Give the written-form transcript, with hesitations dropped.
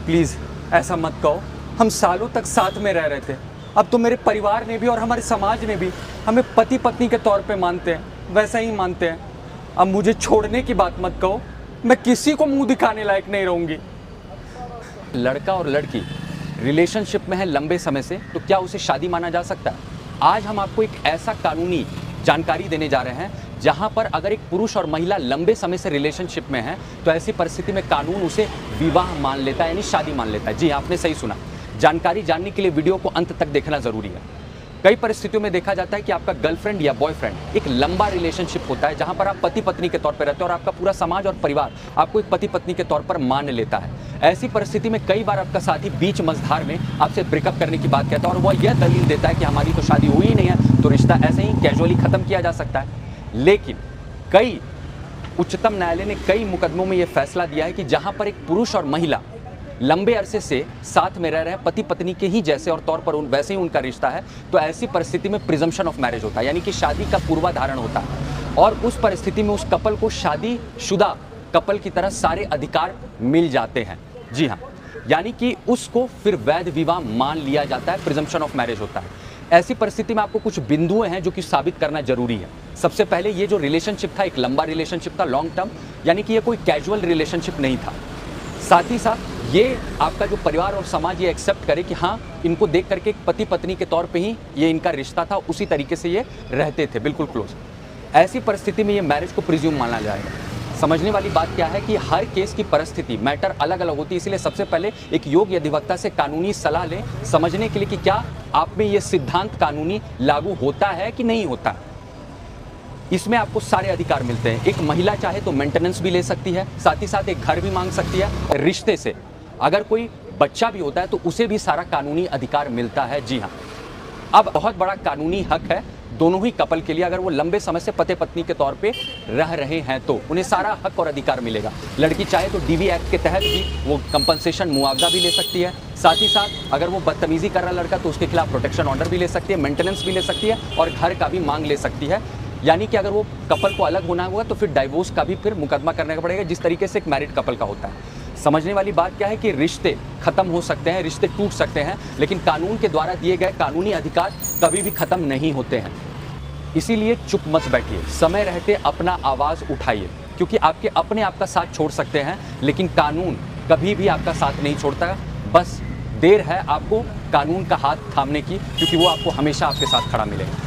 Please ऐसा मत कहो। हम सालों तक साथ में रह रहे थे। अब तो मेरे परिवार ने भी और हमारे समाज ने भी हमें पति पत्नी के तौर पे मानते हैं, वैसा ही मानते हैं। अब मुझे छोड़ने की बात मत कहो, मैं किसी को मुंह दिखाने लायक नहीं रहूँगी। लड़का और लड़की रिलेशनशिप में है लंबे समय से, तो क्या उसे शादी माना जा सकता है? आज हम आपको एक ऐसा कानूनी जानकारी देने जा रहे हैं जहां पर अगर एक पुरुष और महिला लंबे समय से रिलेशनशिप में है तो ऐसी परिस्थिति में कानून उसे विवाह मान लेता है, यानी शादी मान लेता है। जी आपने सही सुना। जानकारी जानने के लिए वीडियो को अंत तक देखना जरूरी है। कई परिस्थितियों में देखा जाता है कि आपका गर्लफ्रेंड या बॉयफ्रेंड एक लंबा रिलेशनशिप होता है जहां पर आप पति पत्नी के तौर पर रहते हैं और आपका पूरा समाज और परिवार आपको एक पति पत्नी के तौर पर मान लेता है। ऐसी परिस्थिति में कई बार आपका साथी बीच मझधार में आपसे ब्रेकअप करने की बात कहता है और वह यह दलील देता है कि हमारी तो शादी हुई ही नहीं है, तो रिश्ता ऐसे ही कैजुअली खत्म किया जा सकता है। लेकिन उच्चतम न्यायालय ने कई मुकदमों में यह फैसला दिया है कि जहां पर एक पुरुष और महिला लंबे अरसे से साथ में रह रहे हैं, पति पत्नी के ही जैसे और तौर पर वैसे ही उनका रिश्ता है, तो ऐसी परिस्थिति में प्रिजम्पशन ऑफ मैरिज होता है, यानी कि शादी का पूर्वाधारण होता है। और उस परिस्थिति में उस कपल को शादीशुदा कपल की तरह सारे अधिकार मिल जाते हैं। जी हाँ, यानी कि उसको फिर वैध विवाह मान लिया जाता है, प्रिजम्पशन ऑफ मैरिज होता है। ऐसी परिस्थिति में आपको कुछ बिंदुएं हैं जो कि साबित करना जरूरी है। सबसे पहले ये जो रिलेशनशिप था एक लंबा रिलेशनशिप था, लॉन्ग टर्म, यानी कि ये कोई कैजुअल रिलेशनशिप नहीं था। साथ ही साथ ये आपका जो परिवार और समाज ये एक्सेप्ट करे कि हाँ, इनको देख करके एक पति पत्नी के तौर पे ही ये इनका रिश्ता था, उसी तरीके से ये रहते थे, बिल्कुल क्लोज। ऐसी परिस्थिति में ये मैरिज को प्रिज्यूम माना जाएगा। समझने वाली बात क्या है कि हर केस की परिस्थिति मैटर अलग अलग होती है, इसलिए सबसे पहले एक योग्य अधिवक्ता से कानूनी सलाह लें, समझने के लिए कि क्या आप में ये सिद्धांत कानूनी लागू होता है कि नहीं होता। इसमें आपको सारे अधिकार मिलते हैं। एक महिला चाहे तो मेंटेनेंस भी ले सकती है, साथ ही साथ एक घर भी मांग सकती है। रिश्ते से अगर कोई बच्चा भी होता है तो उसे भी सारा कानूनी अधिकार मिलता है। जी हाँ, अब बहुत बड़ा कानूनी हक है दोनों ही कपल के लिए। अगर वो लंबे समय से पति पत्नी के तौर पे रह रहे हैं तो उन्हें सारा हक और अधिकार मिलेगा। लड़की चाहे तो डीवी एक्ट के तहत भी वो कंपनसेशन मुआवजा भी ले सकती है। साथ ही साथ अगर वो बदतमीजी कर रहा लड़का तो उसके खिलाफ प्रोटेक्शन ऑर्डर भी ले सकती है, मेंटेनेंस भी ले सकती है और घर का भी मांग ले सकती है। यानी कि अगर वो कपल को अलग होना हुआ तो फिर डाइवोर्स का भी फिर मुकदमा करने का पड़ेगा, जिस तरीके से एक मैरिड कपल का होता है। समझने वाली बात क्या है कि रिश्ते खत्म हो सकते हैं, रिश्ते टूट सकते हैं, लेकिन कानून के द्वारा दिए गए कानूनी अधिकार कभी भी खत्म नहीं होते हैं। इसीलिए चुप मत बैठिए, समय रहते अपना आवाज़ उठाइए, क्योंकि आपके अपने आपका साथ छोड़ सकते हैं लेकिन कानून कभी भी आपका साथ नहीं छोड़ता। बस देर है आपको कानून का हाथ थामने की, क्योंकि वो आपको हमेशा आपके साथ खड़ा मिलेगा।